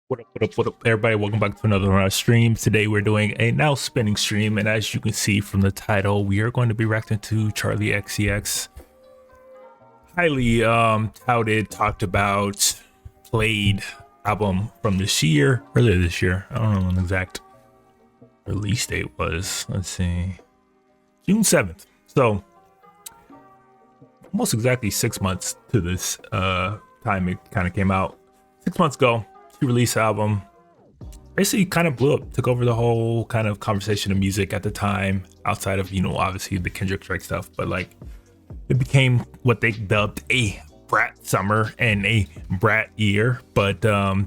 What up, everybody? Welcome back to another one of our streams. Today we're doing a now spinning stream, and as you can see from the title, we are going to be reacting to Charli xcx. Highly touted, talked about, played album from this year, earlier this year. I don't know when the exact release date was. Let's see, June 7th. So almost exactly 6 months to this time it kind of came out. 6 months ago. Release album basically kind of blew up, took over the whole kind of conversation of music at the time, outside of, you know, obviously the Kendrick Drake stuff, but like it became what they dubbed a Brat summer and a Brat year. But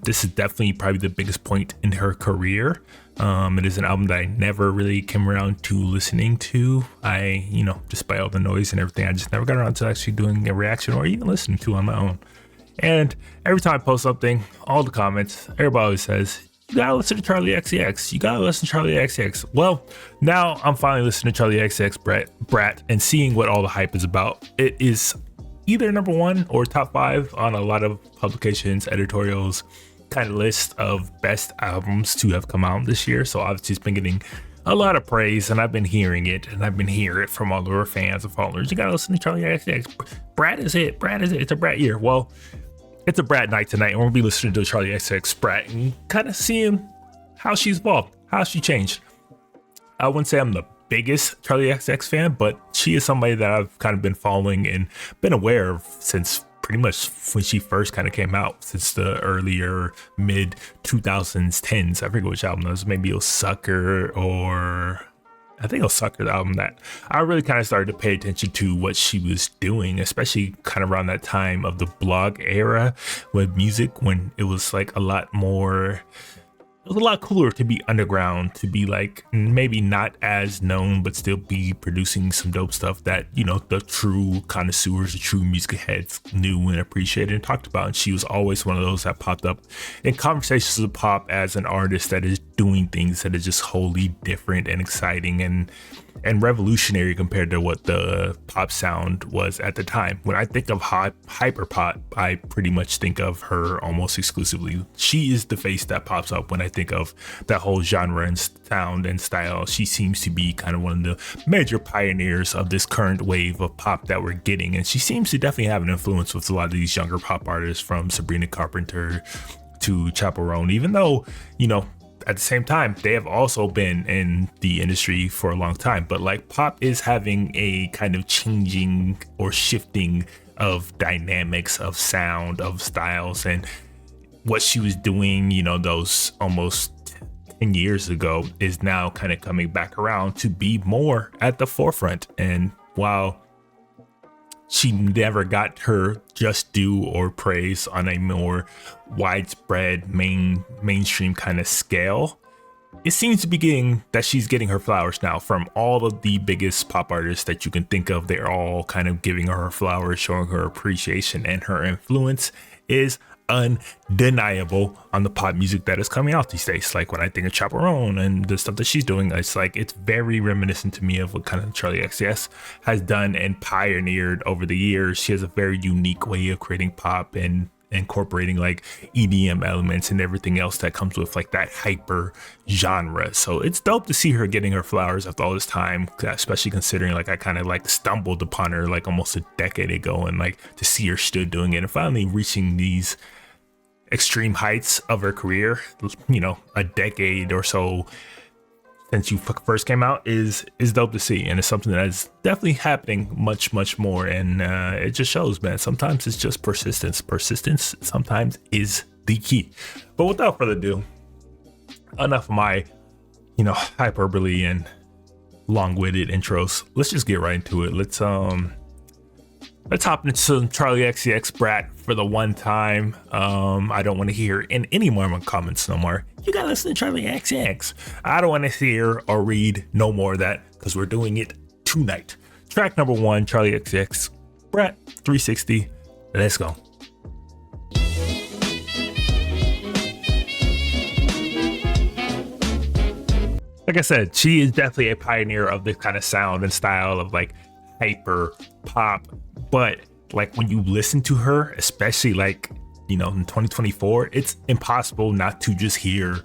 this is definitely probably the biggest point in her career. It is an album that I never really came around to listening to. You know, despite all the noise and everything, I just never got around to actually doing a reaction or even listening to it on my own. And every time I post something, all the comments, everybody always says, you gotta listen to Charli xcx. You gotta listen to Charli xcx. Well, now I'm finally listening to Charli xcx Brat and seeing what all the hype is about. It is either number one or top 5 on a lot of publications, editorials, kind of list of best albums to have come out this year. So obviously it's been getting a lot of praise, and I've been hearing it, and I've been hearing it from all of our fans and followers. You gotta listen to Charli xcx. Brat is it. Brat is it. It's a Brat year. Well, it's a Brat night tonight, and we'll be listening to Charli xcx Brat and kind of seeing how she's evolved, how she changed. I wouldn't say I'm the biggest Charli xcx fan, but she is somebody that I've kind of been following and been aware of since pretty much when she first kind of came out, since the earlier mid 2010s. I forget which album that was. Maybe it was Sucker, or I think it was Sucker, the album that I really kind of started to pay attention to what she was doing, especially kind of around that time of the blog era with music, when it was like a lot more, it was a lot cooler to be underground, to be like maybe not as known, but still be producing some dope stuff that, you know, the true connoisseurs, the true music heads knew and appreciated and talked about. And she was always one of those that popped up in conversations with pop as an artist that is doing things that is just wholly different and exciting and revolutionary compared to what the pop sound was at the time. When I think of hyperpop, I pretty much think of her almost exclusively. She is the face that pops up when I think of that whole genre and sound and style. She seems to be kind of one of the major pioneers of this current wave of pop that we're getting, and she seems to definitely have an influence with a lot of these younger pop artists, from Sabrina Carpenter to Chaperone, even though, you know, at the same time, they have also been in the industry for a long time. But like, pop is having a kind of changing or shifting of dynamics, of sound, of styles, and what she was doing, you know, those almost 10 years ago is now kind of coming back around to be more at the forefront. And while she never got her just due or praise on a more widespread mainstream kind of scale, it seems to be getting that she's getting her flowers now from all of the biggest pop artists that you can think of. They're all kind of giving her flowers, showing her appreciation, and her influence is undeniable on the pop music that is coming out these days. Like, when I think of Chaperone and the stuff that she's doing, it's like, it's very reminiscent to me of what kind of Charli xcx has done and pioneered over the years. She has a very unique way of creating pop and incorporating like EDM elements and everything else that comes with like that hyper genre. So it's dope to see her getting her flowers after all this time, especially considering like I kind of like stumbled upon her like almost a decade ago, and like to see her still doing it and finally reaching these extreme heights of her career, you know, a decade or so since you first came out, is dope to see. And it's something that is definitely happening much more. And it just shows, man, sometimes it's just persistence sometimes is the key. But without further ado, enough of my, you know, hyperbole and long-winded intros. Let's just get right into it. Let's hop into some Charli xcx Brat for the one time. I don't want to hear in any more of my comments no more, you gotta listen to Charli xcx. I don't want to hear or read no more of that, because we're doing it tonight. Track number 1, Charli xcx Brat 360. Let's go. Like I said, she is definitely a pioneer of this kind of sound and style of like hyper pop. But like, when you listen to her, especially like you know, in 2024, it's impossible not to just hear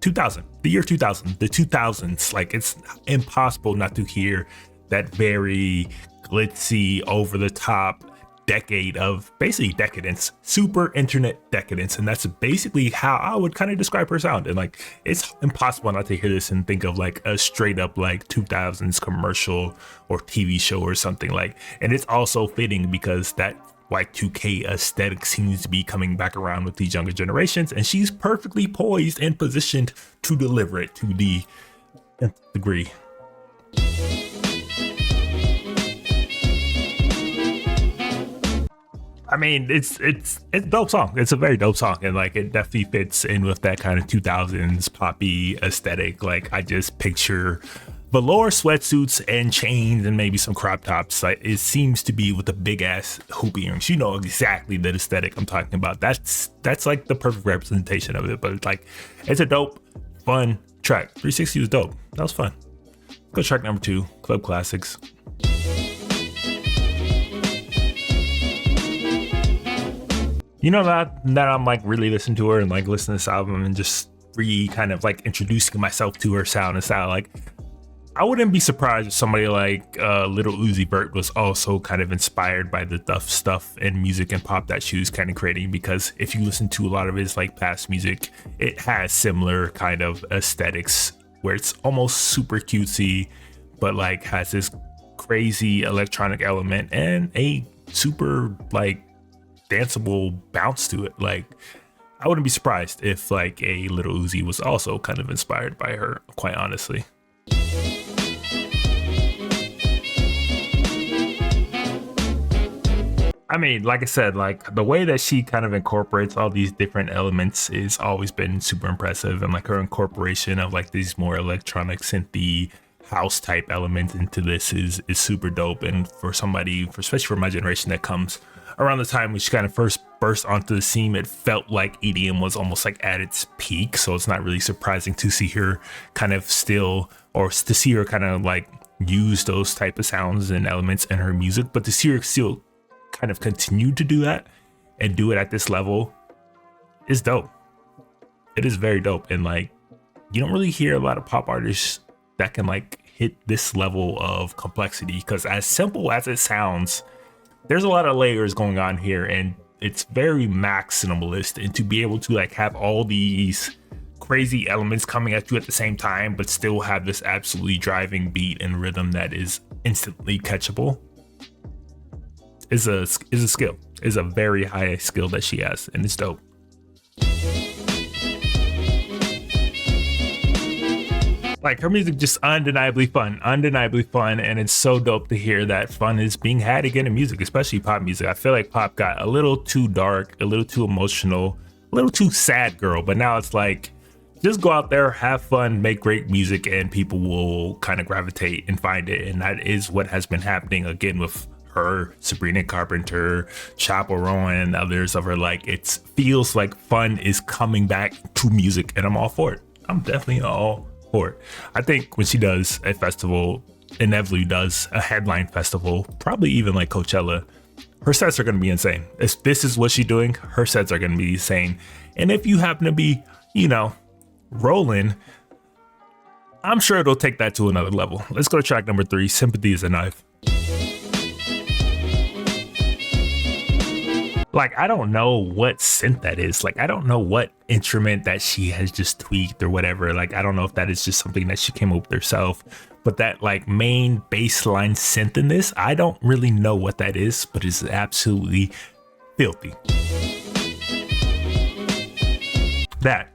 2000, the year 2000, the 2000s. Like, it's impossible not to hear that very glitzy, over the top decade of basically decadence, super internet decadence. And that's basically how I would kind of describe her sound. And like, it's impossible not to hear this and think of like a straight up like 2000s commercial or TV show or something. Like, and it's also fitting because that Y2K aesthetic seems to be coming back around with these younger generations, and she's perfectly poised and positioned to deliver it to the nth degree. I mean, it's a dope song. It's a very dope song, and like, it definitely fits in with that kind of 2000s poppy aesthetic. Like, I just picture velour sweatsuits and chains and maybe some crop tops. Like, it seems to be with the big ass hoop earrings. You know exactly the aesthetic I'm talking about. That's like the perfect representation of it. But it's like, it's a dope, fun track. 360 was dope. That was fun. Go track number 2, Club Classics. You know, that I'm like really listening to her and like listening to this album and just kind of like introducing myself to her sound and style. Like, I wouldn't be surprised if somebody like Lil Uzi Vert was also kind of inspired by the stuff and music and pop that she was kind of creating, because if you listen to a lot of his like past music, it has similar kind of aesthetics where it's almost super cutesy, but like has this crazy electronic element and a super like danceable bounce to it. Like, I wouldn't be surprised if like a Lil Uzi was also kind of inspired by her, quite honestly. I mean, like I said, like the way that she kind of incorporates all these different elements is always been super impressive, and like her incorporation of like these more electronic synthy house type elements into this is super dope. And for somebody, especially for my generation that comes around the time when she kind of first burst onto the scene, it felt like EDM was almost like at its peak. So it's not really surprising to see her kind of still, or to see her kind of like use those type of sounds and elements in her music, but to see her still kind of continue to do that and do it at this level is dope. It is very dope. And like, you don't really hear a lot of pop artists that can like hit this level of complexity, because as simple as it sounds, there's a lot of layers going on here, and it's very maximalist. And to be able to like have all these crazy elements coming at you at the same time, but still have this absolutely driving beat and rhythm that is instantly catchable is a skill. Is a very high skill that she has, and it's dope. Like, her music just undeniably fun, and it's so dope to hear that fun is being had again in music, especially pop music. I feel like pop got a little too dark, a little too emotional, a little too sad girl, but now it's like, just go out there, have fun, make great music, and people will kind of gravitate and find it. And that is what has been happening again with her, Sabrina Carpenter, Chappell Rowan, others of her. Like, it feels like fun is coming back to music, and I'm all for it. I'm definitely all for it. I think when she does a festival, inevitably does a headline festival, probably even like Coachella, her sets are going to be insane. If this is what she's doing, her sets are going to be insane. And if you happen to be, you know, rolling, I'm sure it'll take that to another level. Let's go to track number 3, Sympathy is a Knife. Like, I don't know what synth that is. Like, I don't know what instrument that she has just tweaked or whatever. Like, I don't know if that is just something that she came up with herself. But that like main baseline synth in this, I don't really know what that is, but it's absolutely filthy. That,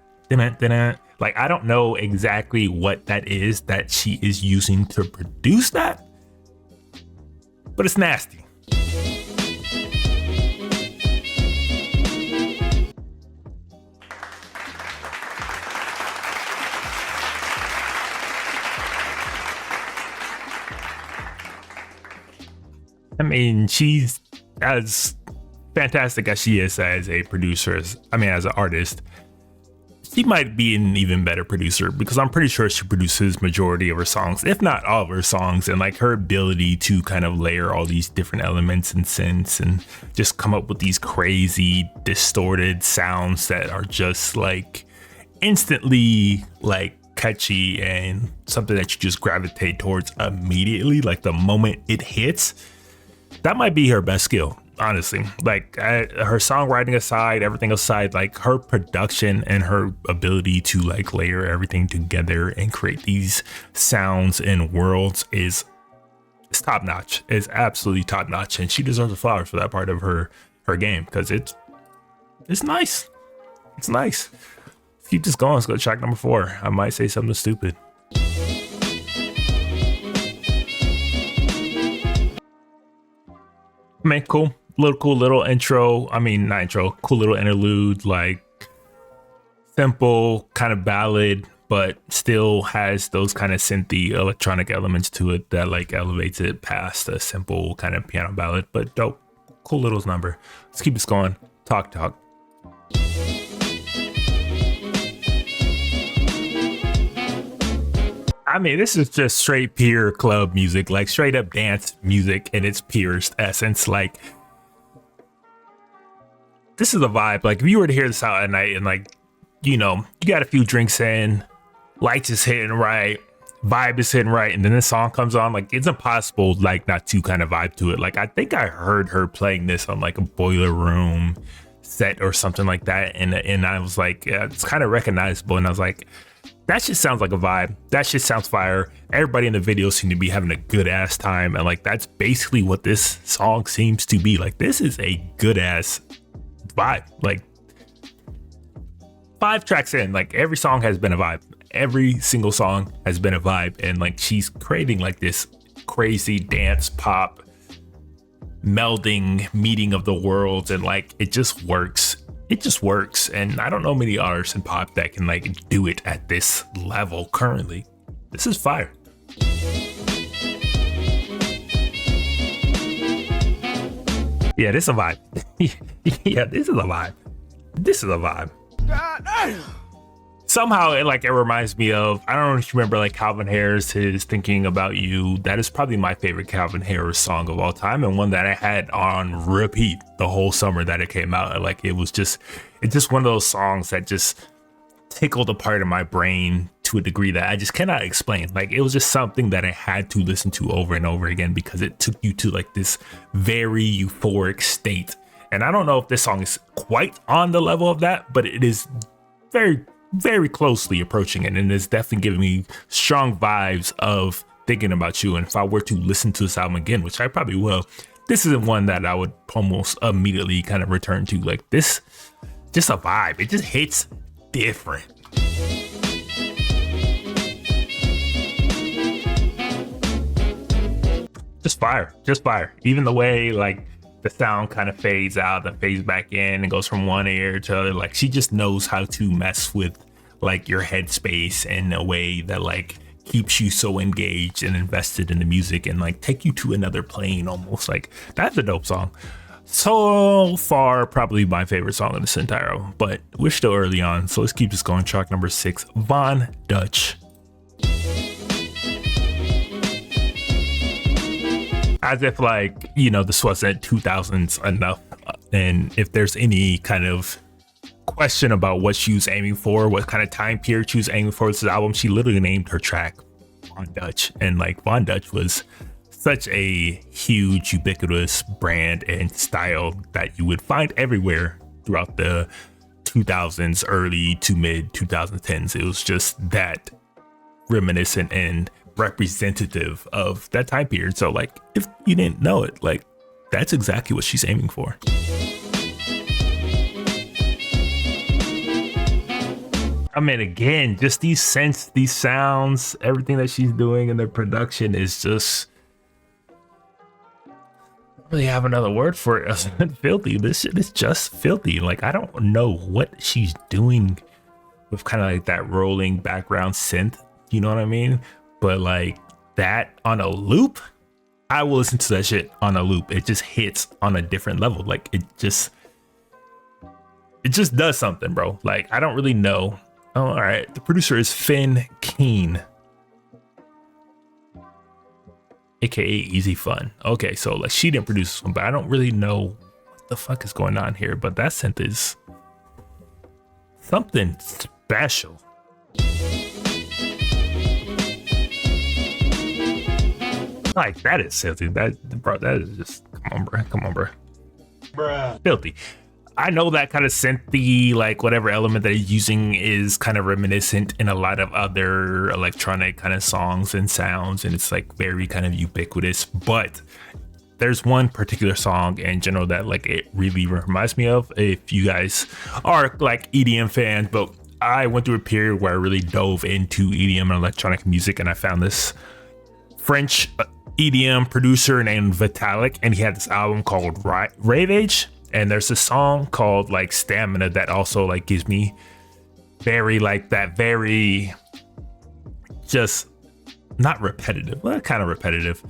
like, I don't know exactly what that is that she is using to produce that, but it's nasty. I mean, she's as fantastic as she is as a producer, as an artist. she might be an even better producer, because I'm pretty sure she produces majority of her songs, if not all of her songs. And like her ability to kind of layer all these different elements and synths and just come up with these crazy distorted sounds that are just like instantly like catchy and something that you just gravitate towards immediately, like the moment it hits. That might be her best skill, honestly. Like her songwriting aside, everything aside, like her production and her ability to like layer everything together and create these sounds and worlds is top notch. It's absolutely top notch, and she deserves the flowers for that part of her game, because it's nice. It's nice. Let's keep this going. Let's go to track number 4. I might say something stupid. I mean, cool little intro. I mean, not intro, cool little interlude, like simple kind of ballad, but still has those kind of synthy electronic elements to it that like elevates it past a simple kind of piano ballad. But dope, cool little number. Let's keep this going. Talk. I mean, this is just straight pure club music, like straight up dance music in its purest essence. Like, this is a vibe. Like, if you were to hear this out at night and like, you know, you got a few drinks in, lights is hitting right, vibe is hitting right, and then this song comes on, like it's impossible like not to kind of vibe to it. Like, I think I heard her playing this on like a Boiler Room set or something like that, and I was like, yeah, it's kind of recognizable, and I was like, that shit sounds like a vibe. That shit sounds fire. Everybody in the video seemed to be having a good ass time. And like, that's basically what this song seems to be. Like, this is a good ass vibe. Like, 5 tracks in, like every song has been a vibe. Every single song has been a vibe. And like, she's creating like this crazy dance pop melding meeting of the worlds. And like, it just works. It just works, and I don't know many artists in pop that can like do it at this level currently. This is fire. Yeah, this is a vibe. Yeah, this is a vibe. This is a vibe. God damn. Somehow it reminds me of, I don't know if you remember like Calvin Harris, his Thinking About You. That is probably my favorite Calvin Harris song of all time, and one that I had on repeat the whole summer that it came out. Like, it's just one of those songs that just tickled a part of my brain to a degree that I just cannot explain. Like, it was just something that I had to listen to over and over again, because it took you to like this very euphoric state. And I don't know if this song is quite on the level of that, but it is very, very closely approaching it, and it's definitely giving me strong vibes of Thinking About You. And if I were to listen to this album again, which I probably will, this isn't one that I would almost immediately kind of return to. Like, this, just a vibe. It just hits different. Just fire. Even the way like the sound kind of fades out and fades back in and goes from one ear to the other. Like, she just knows how to mess with like your headspace in a way that like keeps you so engaged and invested in the music and like take you to another plane almost. Like, that's a dope song. So far, probably my favorite song of this entire album, but we're still early on. So let's keep this going. Track number 6, Von Dutch. As if like, you know, this wasn't 2000s enough. And if there's any kind of question about what she was aiming for, what kind of time period she was aiming for with this album, she literally named her track Von Dutch. And like, Von Dutch was such a huge, ubiquitous brand and style that you would find everywhere throughout the 2000s, early to mid 2010s. It was just that reminiscent and representative of that time period. So like, if you didn't know it, like, that's exactly what she's aiming for. I mean, again, just these synths, these sounds, everything that she's doing in the production is just, I don't really have another word for it other than filthy. This shit is just filthy. Like, I don't know what she's doing with kind of like that rolling background synth, you know what I mean? But like, that on a loop, I will listen to that shit on a loop. It just hits on a different level. Like, it just does something, bro. Like, I don't really know Oh, all right. The producer is Finn Keen, aka Easy Fun. Okay, so like she didn't produce this one, but I don't really know what the fuck is going on here. But that synth is something special. Like that is filthy. Bro, that is just come on, bro. Bruh. Filthy. I know that kind of synthy, like whatever element that he's using is kind of reminiscent in a lot of other electronic kind of songs and sounds, and it's like very kind of ubiquitous. But there's one particular song in general that like it really reminds me of. If you guys are like EDM fans, but I went through a period where I really dove into EDM and electronic music, and I found this French EDM producer named Versatility, and he had this album called Rave Age. And there's a song called like Stamina that also like gives me very like that very just not repetitive, well, kind of repetitive,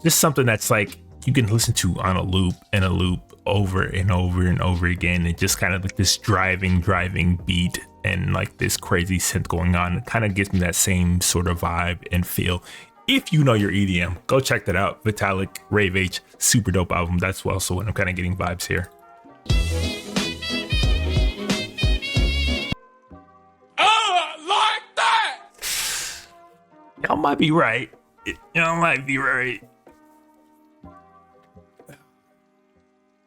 just something that's like you can listen to on a loop and a loop over and over and over again. And just kind of like this driving beat and like this crazy synth going on. It kind of gives me that same sort of vibe and feel. If you know your EDM, go check that out. Vitalik, Rave H, super dope album. That's also when I'm kind of getting vibes here. Oh, like that! Y'all might be right. Y'all might be right. I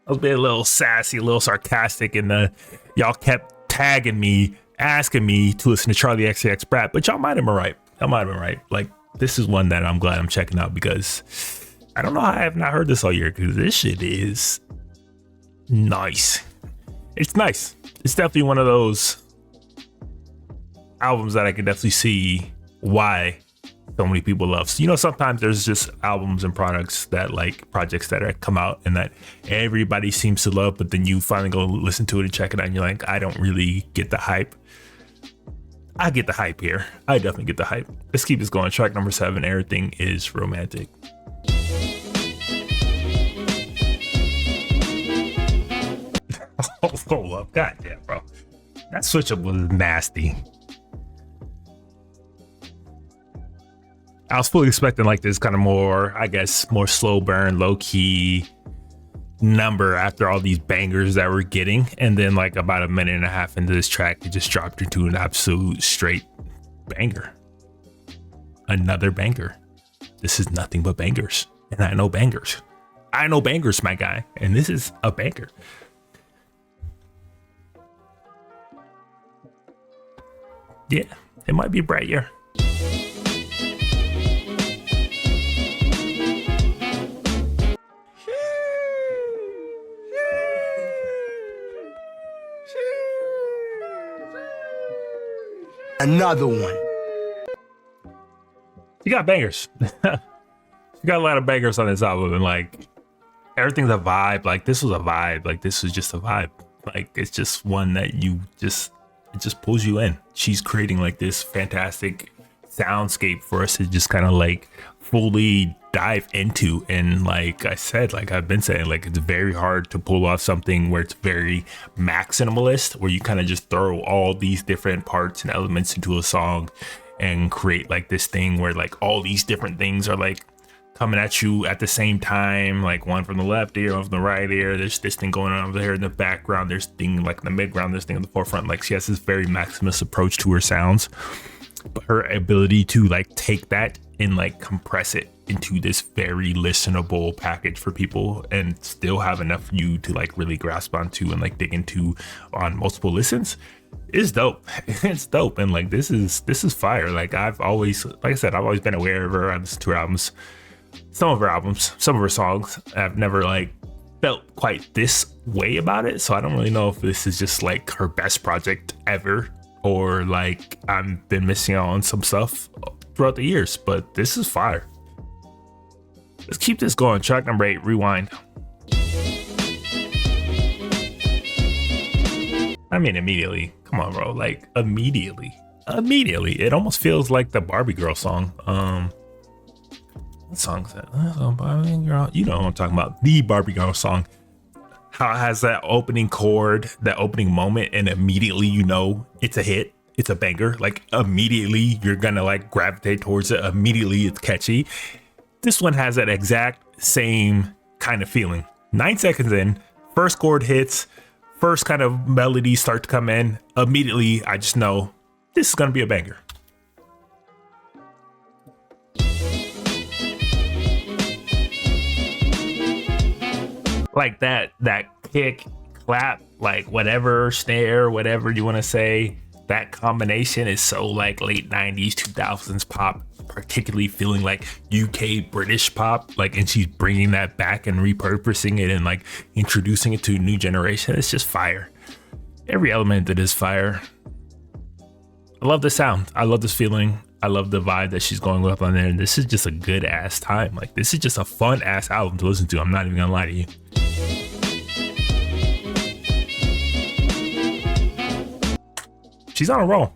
was being a little sassy, a little sarcastic, and y'all kept tagging me, asking me to listen to Charli xcx Brat, but y'all might have been right. Y'all might have been right. Like, this is one that I'm glad I'm checking out because I don't know how I have not heard this all year, because this shit is nice. It's nice. It's definitely one of those albums that I can definitely see why so many people love. So, you know, sometimes there's just albums and projects that come out and that everybody seems to love, but then you finally go listen to it and check it out and you're like, I don't really get the hype. I get the hype here. I definitely get the hype. Let's keep this going. Track number 7, Everything is Romantic. Hold up. God damn, bro. That switch up was nasty. I was fully expecting like this kind of more, I guess, more slow burn, low key number after all these bangers that we're getting, and then like about a minute and a half into this track it just dropped into an absolute straight banger. Another banger. This is nothing but bangers, and I know bangers, my guy, and this is a banger. Yeah, it might be brighter. Another one. You got bangers. You got a lot of bangers on this album, and like everything's a vibe. Like this was a vibe. Like this was just a vibe. Like it's just one that it just pulls you in. She's creating like this fantastic soundscape for us to just kind of like fully dive into. And like I said, like I've been saying, like it's very hard to pull off something where it's very maximalist, where you kind of just throw all these different parts and elements into a song and create like this thing where like all these different things are like coming at you at the same time, like one from the left ear, one from the right ear. There's this thing going on over there in the background, there's thing like in the midground, there's thing in the forefront. Like she has this very maximalist approach to her sounds, but her ability to like take that and like compress it into this very listenable package for people and still have enough for you to like really grasp onto and like dig into on multiple listens is dope. It's dope. And like this is fire. Like I've always, like I said, I've always been aware of her. I listened to her albums, some of her songs. I've never like felt quite this way about it, so I don't really know if this is just like her best project ever, or like I've been missing out on some stuff throughout the years, but this is fire. Let's keep this going. Track number 8, Rewind. I mean, immediately. Come on, bro. Like, immediately. It almost feels like the Barbie Girl song. What song is that? Barbie Girl. You know what I'm talking about. The Barbie Girl song. How it has that opening chord, that opening moment, and immediately you know it's a hit. it's a banger. Like immediately you're gonna like gravitate towards it. Immediately it's catchy. This one has that exact same kind of feeling. 9 seconds in, first chord hits, first kind of melodies start to come in. Immediately I just know this is gonna be a banger. Like that kick, clap, like whatever, snare, whatever you want to say, that combination is so like late 90s, 2000s pop, particularly feeling like UK British pop, like, and she's bringing that back and repurposing it and like introducing it to a new generation. It's just fire. Every element that is fire. I love the sound. I love this feeling. I love the vibe that she's going with on there. And this is just a good ass time. Like, this is just a fun ass album to listen to. I'm not even gonna lie to you. She's on a roll.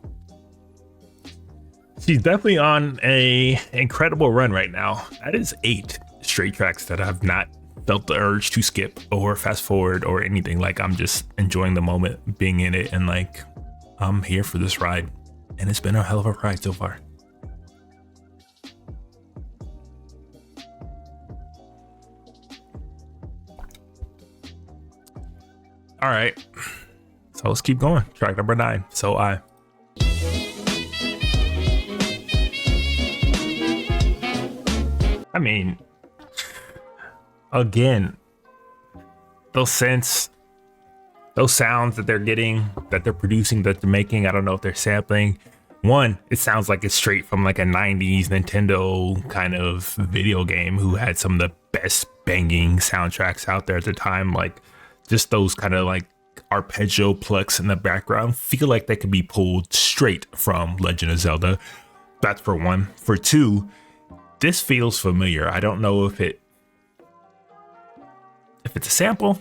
She's definitely on a incredible run right now. That is 8 straight tracks that I've not felt the urge to skip or fast forward or anything. Like, I'm just enjoying the moment, being in it, and like, I'm here for this ride. And it's been a hell of a ride so far. All right, so let's keep going. Track number 9, So I. I mean, again, those synths, those sounds that they're getting, that they're producing, that they're making, I don't know if they're sampling. One, it sounds like it's straight from like a 90s Nintendo kind of video game who had some of the best banging soundtracks out there at the time. Like, just those kind of like arpeggio plucks in the background feel like they could be pulled straight from Legend of Zelda. That's for one. For two, this feels familiar. I don't know if it's a sample.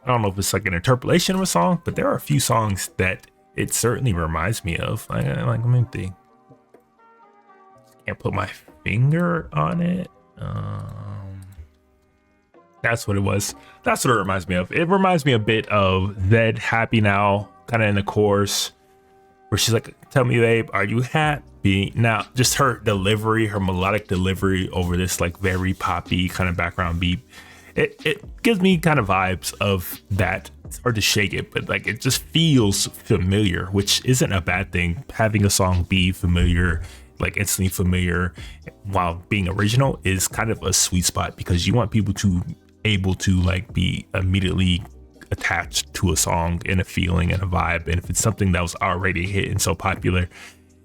I don't know if it's like an interpolation of a song, but there are a few songs that it certainly reminds me of. Like let me think. Can't put my finger on it. That's what it was. That's what it reminds me of. It reminds me a bit of Zed Happy Now, kind of in the chorus, where she's like, "Tell me, babe, are you happy now?" Just her delivery, her melodic delivery over this like very poppy kind of background beat. It gives me kind of vibes of that. It's hard to shake it, but like it just feels familiar, which isn't a bad thing. Having a song be familiar, like instantly familiar, while being original is kind of a sweet spot, because you want people to able to like be immediately attached to a song and a feeling and a vibe. And if it's something that was already hit and so popular,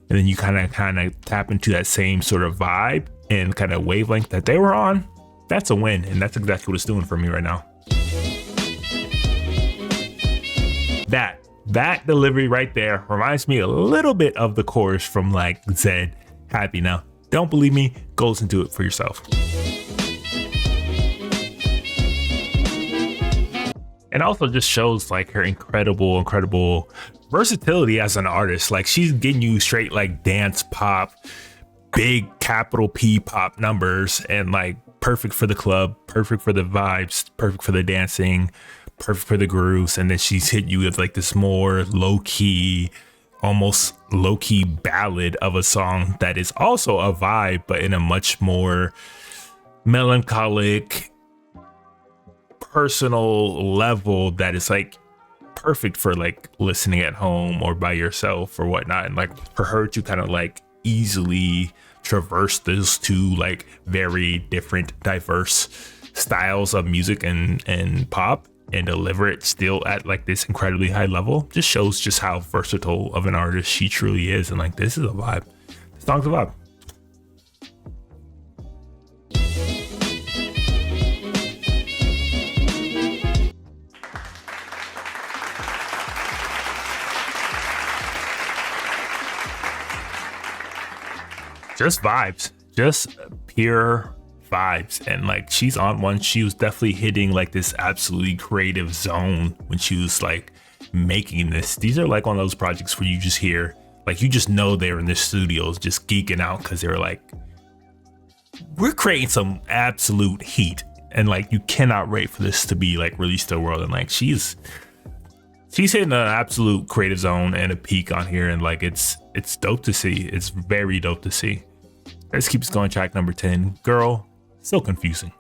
and then you kind of tap into that same sort of vibe and kind of wavelength that they were on, that's a win. And that's exactly what it's doing for me right now. That delivery right there reminds me a little bit of the chorus from like Zed Happy Now. Don't believe me? Go listen to it for yourself. And also just shows like her incredible versatility as an artist. Like, she's getting you straight like dance pop, big capital P pop numbers, and like perfect for the club, perfect for the vibes, perfect for the dancing, perfect for the grooves. And then she's hit you with like this more low-key, almost low-key ballad of a song that is also a vibe, but in a much more melancholic, personal level that is like perfect for like listening at home or by yourself or whatnot. And like for her to kind of like easily traverse those two like very different, diverse styles of music and pop and deliver it still at like this incredibly high level just shows just how versatile of an artist she truly is. And like, this is a vibe. The song's a vibe. Just vibes, just pure vibes. And like, she's on one. She was definitely hitting like this absolutely creative zone when she was like making this. These are like one of those projects where you just hear, like, you just know they're in the studios just geeking out because they're like, we're creating some absolute heat, and like you cannot wait for this to be like released to the world. And like, she's She's hitting an absolute creative zone and a peak on here, and like it's dope to see. It's very dope to see. Let's keep this going. Track number 10, Girl, so confusing.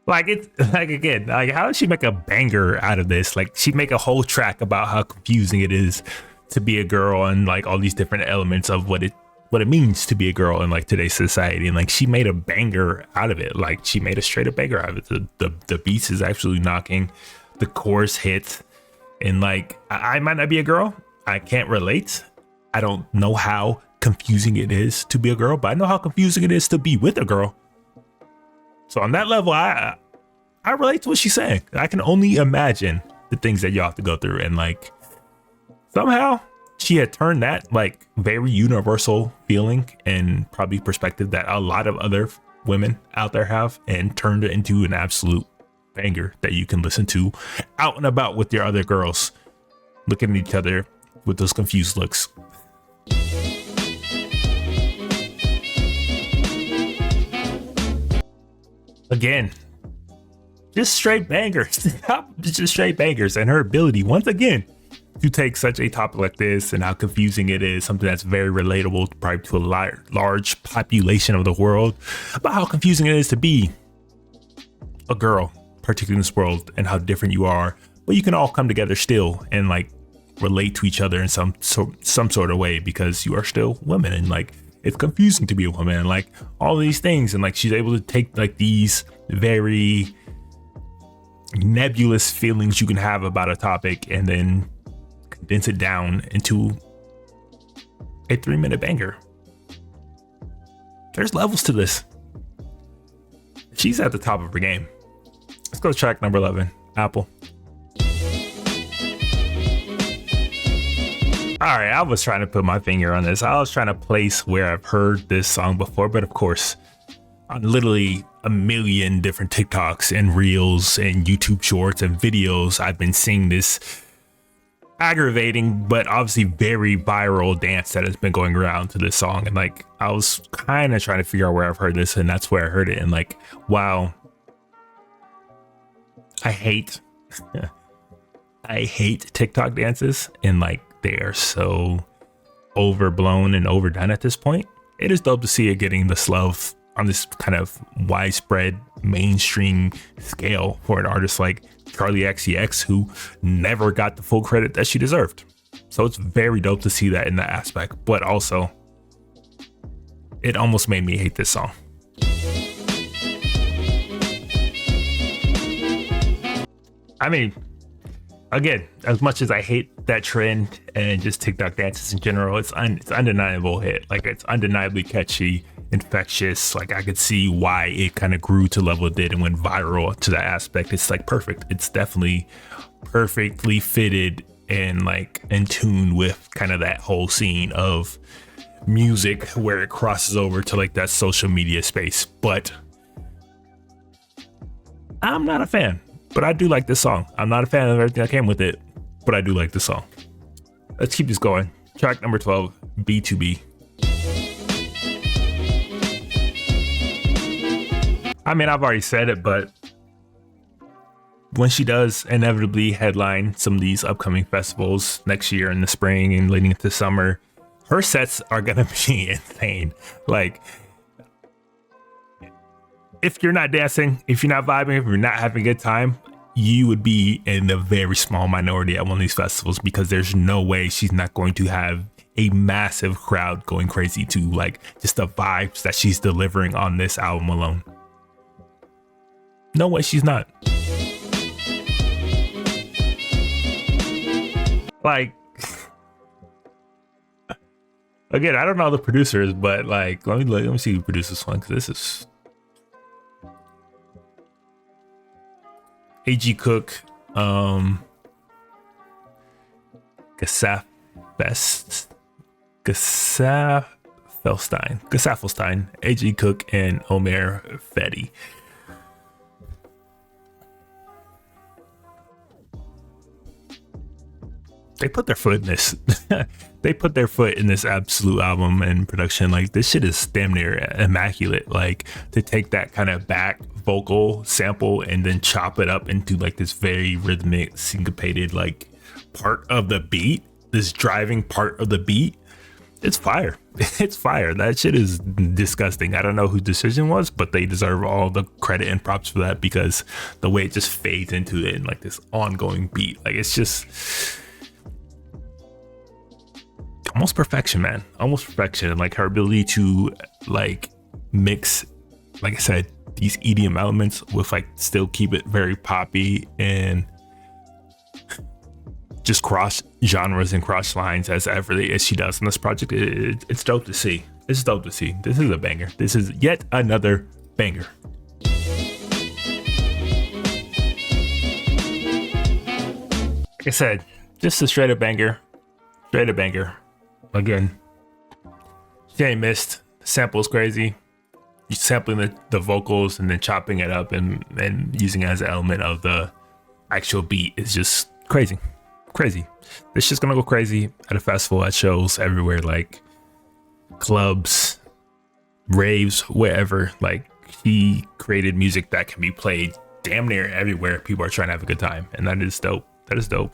Like it's like, again, like how did she make a banger out of this? Like she'd make a whole track about how confusing it is to be a girl and like all these different elements of what it means to be a girl in like today's society. And like she made a banger out of it. Like she made a straight up banger out of it. The beats is actually knocking, the chorus hits, and like I might not be a girl. I can't relate. I don't know how confusing it is to be a girl, but I know how confusing it is to be with a girl. So on that level, I relate to what she's saying. I can only imagine the things that y'all have to go through. And like somehow she had turned that like very universal feeling and probably perspective that a lot of other women out there have, and turned it into an absolute banger that you can listen to out and about with your other girls, looking at each other with those confused looks. Again, just straight bangers, just straight bangers. And her ability, once again, to take such a topic like this and how confusing it is, something that's very relatable probably to a large population of the world, about how confusing it is to be a girl, particularly in this world, and how different you are, but you can all come together still and like relate to each other in some sort of way, because you are still women, and like it's confusing to be a woman, and like all these things. And like she's able to take like these very nebulous feelings you can have about a topic and then condense it down into a 3-minute banger. There's levels to this. She's at the top of her game. Let's go to track number 11, Apple. All right, I was trying to put my finger on this. I was trying to place where I've heard this song before, but of course, on literally a million different TikToks and reels and YouTube shorts and videos, I've been seeing this aggravating but obviously very viral dance that has been going around to this song. And like I was kind of trying to figure out where I've heard this, and that's where I heard it. And like, wow, I hate TikTok dances, and like they are so overblown and overdone at this point. It is dope to see it getting this love on this kind of widespread mainstream scale for an artist like Charli xcx, who never got the full credit that she deserved. So it's very dope to see that in that aspect, but also it almost made me hate this song. I mean, again, as much as I hate that trend and just TikTok dances in general, it's undeniable hit. Like it's undeniably catchy, infectious. Like I could see why it kind of grew to the level it did and went viral to that aspect. It's like perfect. It's definitely perfectly fitted and like in tune with kind of that whole scene of music where it crosses over to like that social media space. But I'm not a fan. But I do like this song. I'm not a fan of everything that came with it, but I do like this song. Let's keep this going. Track number 12, B2B. I mean, I've already said it, but when she does inevitably headline some of these upcoming festivals next year in the spring and leading into summer, her sets are gonna be insane. Like, if you're not dancing, if you're not vibing, if you're not having a good time, you would be in a very small minority at one of these festivals, because there's no way she's not going to have a massive crowd going crazy to like just the vibes that she's delivering on this album alone. No way she's not. Like, again, I don't know the producers, but like, let me see who produced this one, because this is A.G. Cook, Gasaffelstein, A.G. Cook, and Omer Fetty. they put their foot in this. They put their foot in this absolute album and production. Like, this shit is damn near immaculate. Like, to take that kind of back vocal sample and then chop it up into like this very rhythmic, syncopated like part of the beat, this driving part of the beat. It's fire. It's fire. That shit is disgusting. I don't know whose decision was, but they deserve all the credit and props for that, because the way it just fades into it in like this ongoing beat, like it's just almost perfection, man. Almost perfection. And like her ability to like mix, like I said, these EDM elements with like still keep it very poppy and just cross genres and cross lines as she does in this project. It's dope to see. It's dope to see. This is a banger. This is yet another banger. Like I said, just a straight up banger. Straight up banger. Again, she ain't missed. The sample's crazy. You're sampling the vocals and then chopping it up and using it as an element of the actual beat is just crazy. Crazy. This shit's gonna go crazy at a festival, at shows everywhere, like clubs, raves, wherever. Like, he created music that can be played damn near everywhere. People are trying to have a good time, and that is dope. That is dope.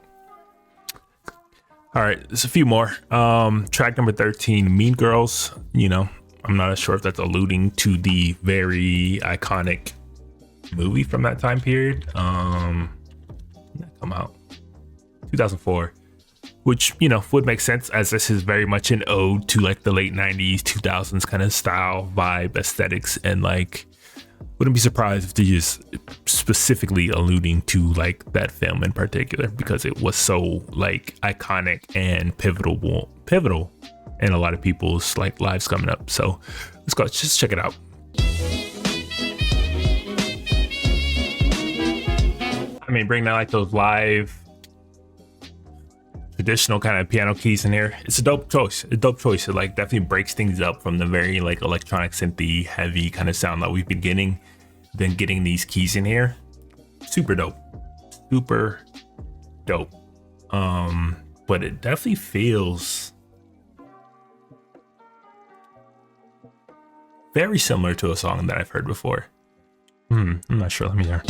All right, there's a few more. Track number 13, Mean Girls. You know, I'm not sure if that's alluding to the very iconic movie from that time period. When did that come out? 2004, which, you know, would make sense, as this is very much an ode to like the late 90s 2000s kind of style, vibe, aesthetics, and like wouldn't be surprised if they just specifically alluding to like that film in particular, because it was so like iconic and pivotal in a lot of people's like lives coming up. So let's go, just check it out. I mean, bring out like those live traditional kind of piano keys in here. It's a dope choice. It like definitely breaks things up from the very like electronic synthy heavy kind of sound that we've been getting. Then getting these keys in here, super dope. But it definitely feels very similar to a song that I've heard before. I'm not sure. Let me hear.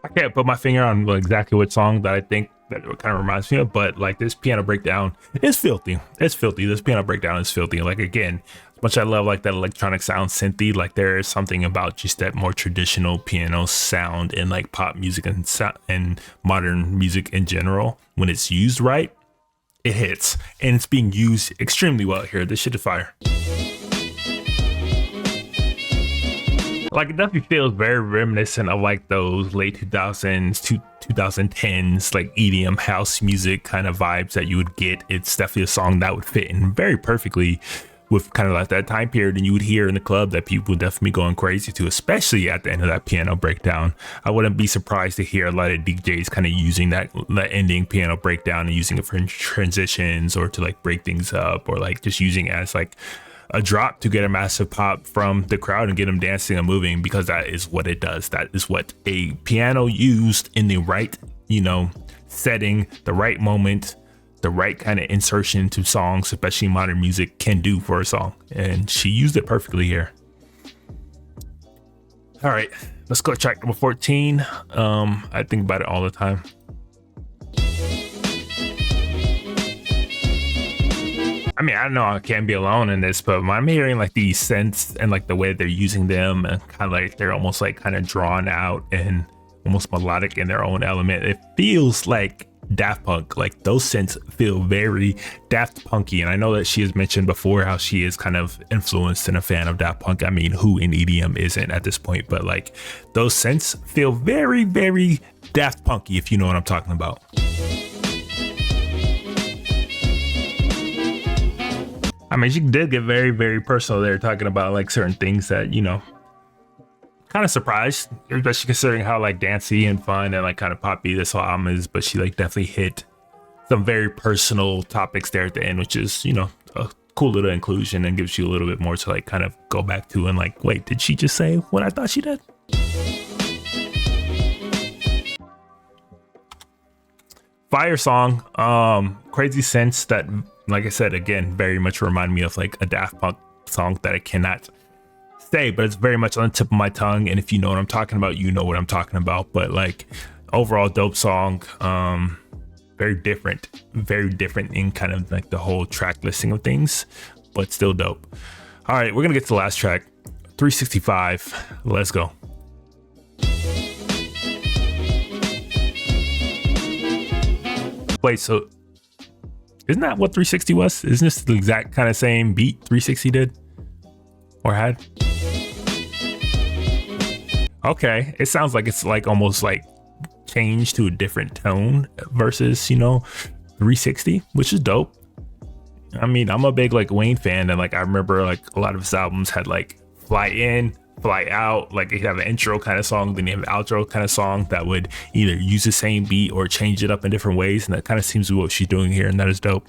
I can't put my finger on exactly what song that I think that it kind of reminds me of, but like this piano breakdown is filthy. It's filthy. This piano breakdown is filthy. Like, again, as much as I love like that electronic sound synthy, like there is something about just that more traditional piano sound in like pop music and modern music in general. When it's used right, it hits, and it's being used extremely well here. This shit is fire. Like, it definitely feels very reminiscent of like those late 2000s, 2010s, like EDM house music kind of vibes that you would get. It's definitely a song that would fit in very perfectly with kind of like that time period, and you would hear in the club that people would definitely be going crazy to, especially at the end of that piano breakdown. I wouldn't be surprised to hear a lot of DJs kind of using that ending piano breakdown and using it for transitions or to like break things up, or like just using it as like a drop to get a massive pop from the crowd and get them dancing and moving, because that is what it does. That is what a piano used in the right, you know, setting, the right moment, the right kind of insertion into songs, especially modern music, can do for a song. And she used it perfectly here. All right, let's go to track number 14. I think about it all the time. I mean, I don't know, I can't be alone in this, but when I'm hearing like these synths and like the way they're using them, and kind of like they're almost like kind of drawn out and almost melodic in their own element, it feels like Daft Punk. Like, those synths feel very Daft Punky. And I know that she has mentioned before how she is kind of influenced and a fan of Daft Punk. I mean, who in EDM isn't at this point? But like, those synths feel very, very Daft Punky, if you know what I'm talking about. I mean, she did get very, very personal there, talking about like certain things that, you know, kind of surprised, especially considering how like dancey and fun and like kind of poppy this whole album is. But she like definitely hit some very personal topics there at the end, which is, you know, a cool little inclusion and gives you a little bit more to like kind of go back to and like, wait, did she just say what I thought she did? Fire song. Crazy Sense, that, like I said, again, very much remind me of like a Daft Punk song that I cannot say, but it's very much on the tip of my tongue. And if you know what I'm talking about, you know what I'm talking about. But like, overall dope song. Very different in kind of like the whole track listing of things, but still dope. All right, we're gonna get to the last track, 365. Let's go. Wait, so isn't that what 360 was? Isn't this the exact kind of same beat 360 did or had? Okay, it sounds like it's like almost like changed to a different tone versus, you know, 360, which is dope. I mean, I'm a big like Wayne fan, and like I remember like a lot of his albums had like fly in, fly out, like he'd have an intro kind of song, then you have an outro kind of song that would either use the same beat or change it up in different ways, and that kind of seems to be what she's doing here, and that is dope.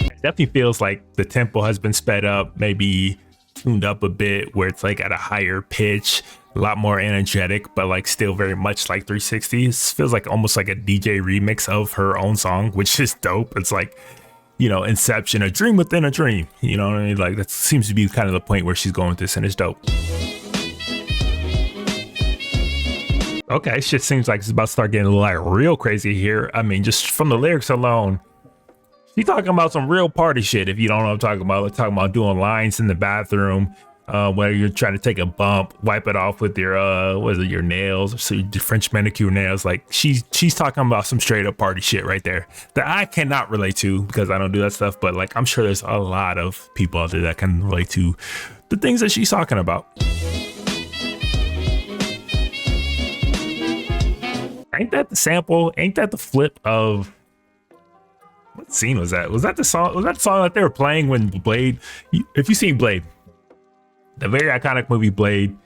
It definitely feels like the tempo has been sped up, maybe tuned up a bit, where it's like at a higher pitch, a lot more energetic, but like still very much like 360. It feels like almost like a DJ remix of her own song, which is dope. It's like, you know, Inception, a dream within a dream, you know what I mean? Like that seems to be kind of the point where she's going with this, and it's dope. Okay, shit seems like it's about to start getting like real crazy here. I mean, just from the lyrics alone, she's talking about some real party shit. If you don't know what I'm talking about, we're talking about doing lines in the bathroom, where you're trying to take a bump, wipe it off with your what is it, your nails, so your French manicure nails. Like she's talking about some straight up party shit right there that I cannot relate to because I don't do that stuff. But like I'm sure there's a lot of people out there that can relate to the things that she's talking about. Ain't that the sample? Ain't that the flip of? What scene was that? Was that the song? Was that the song that they were playing when Blade? If you've seen Blade, the very iconic movie Blade,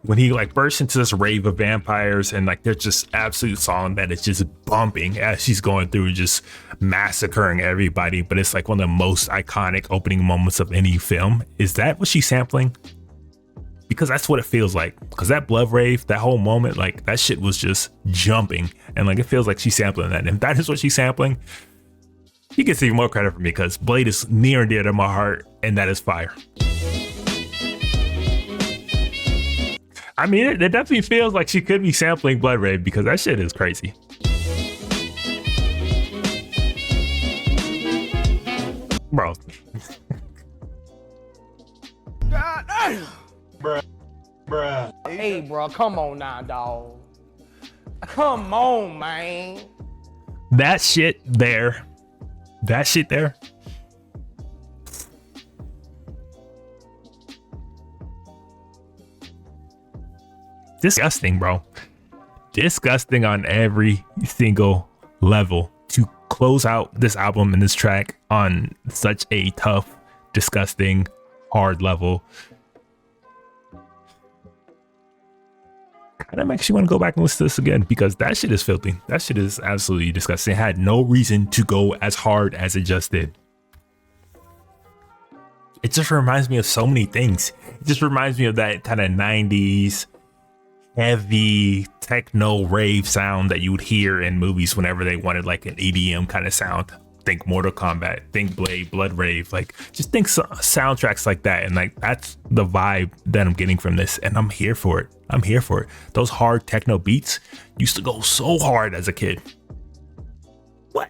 when he like bursts into this rave of vampires, and like there's just absolute song that is just bumping as she's going through, just massacring everybody. But it's like one of the most iconic opening moments of any film. Is that what she's sampling? Because that's what it feels like. Because that blood rave, that whole moment, like that shit was just jumping, and like it feels like she's sampling that. And if that is what she's sampling, he gets even more credit for me, because Blade is near and dear to my heart, and that is fire. I mean, it definitely feels like she could be sampling Blood Rave, because that shit is crazy. Bro. God damn. Bruh. Hey, bro, come on now, dog. Come on, man. That shit there. Disgusting, bro. Disgusting on every single level to close out this album and this track on such a tough, disgusting, hard level. Kind of makes you want to go back and listen to this again, because that shit is filthy. That shit is absolutely disgusting. It had no reason to go as hard as it just did. It just reminds me of so many things. It just reminds me of that kind of 90s heavy techno rave sound that you would hear in movies whenever they wanted like an EDM kind of sound. Think Mortal Kombat, think Blade, Blood Rave, like just think soundtracks like that. And like that's the vibe that I'm getting from this, and I'm here for it. I'm here for it. Those hard techno beats used to go so hard as a kid. What?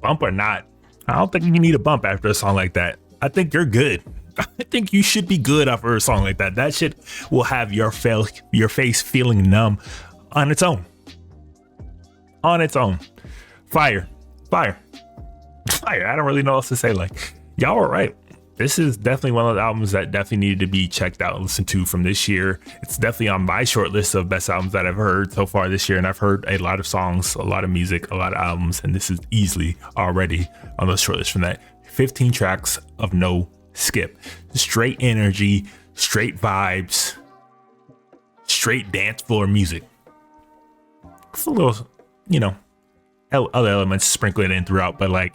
Bump or not, I don't think you need a bump after a song like that. I think you're good. I think you should be good after a song like that. That shit will have your face feeling numb on its own. On its own. Fire. I don't really know what else to say. Like, y'all were right. This is definitely one of the albums that definitely needed to be checked out and listened to from this year. It's definitely on my short list of best albums that I've heard so far this year. And I've heard a lot of songs, a lot of music, a lot of albums. And this is easily already on the short list from that. 15 tracks of no skip. Straight energy, straight vibes, straight dance floor music. It's a little, you know, other elements sprinkled in throughout, but like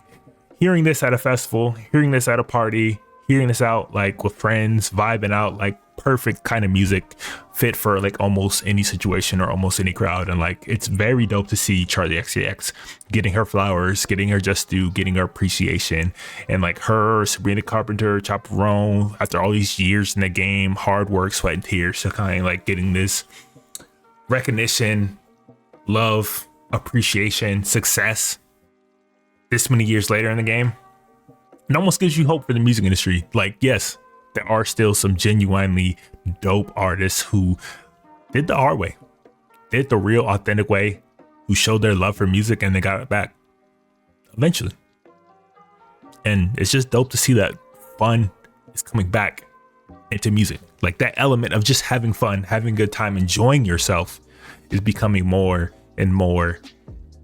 hearing this at a festival, hearing this at a party, hearing this out like with friends, vibing out, like perfect kind of music, fit for like almost any situation or almost any crowd. And like it's very dope to see Charli xcx getting her flowers, getting her just due, getting her appreciation. And like her, Sabrina Carpenter, Chaperone, after all these years in the game, hard work, sweat and tears, so kind of like getting this recognition, love, appreciation, success this many years later in the game. It almost gives you hope for the music industry. Like, yes, there are still some genuinely dope artists who did the hard way, did the real authentic way, who showed their love for music and they got it back eventually. And it's just dope to see that fun is coming back into music. Like that element of just having fun, having a good time, enjoying yourself is becoming more and more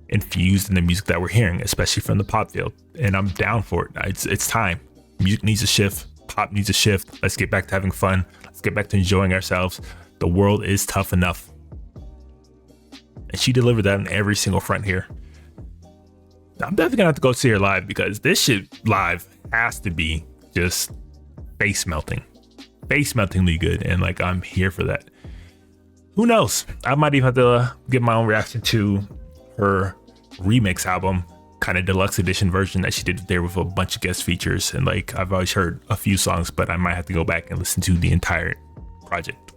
infused in the music that we're hearing, especially from the pop field. And I'm down for it. It's time. Music needs a shift. Pop needs a shift. Let's get back to having fun. Let's get back to enjoying ourselves. The world is tough enough. And she delivered that on every single front here. I'm definitely gonna have to go see her live because this shit live has to be just face meltingly good. And like, I'm here for that. Who knows? I might even have to give my own reaction to her remix album, kind of deluxe edition version that she did there with a bunch of guest features. And like, I've always heard a few songs, but I might have to go back and listen to the entire project.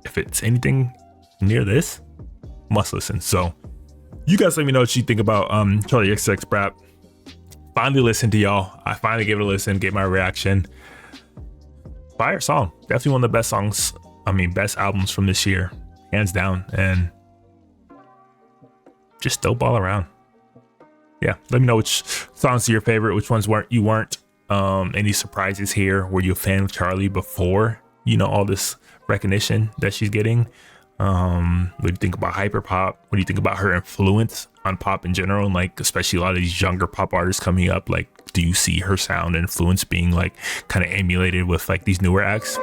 If it's anything near this, must listen. So you guys let me know what you think about Charli xcx Brat. Finally listened to y'all. I finally gave it a listen, gave my reaction. Fire song. Definitely one of the best songs, best albums from this year, hands down. And just dope all around. Yeah, let me know which songs are your favorite, which ones weren't. Any surprises here? Were you a fan of Charli before, all this recognition that she's getting? What do you think about hyperpop? What do you think about her influence on pop in general? And like, especially a lot of these younger pop artists coming up, like, do you see her sound and influence being like kind of emulated with like these newer acts?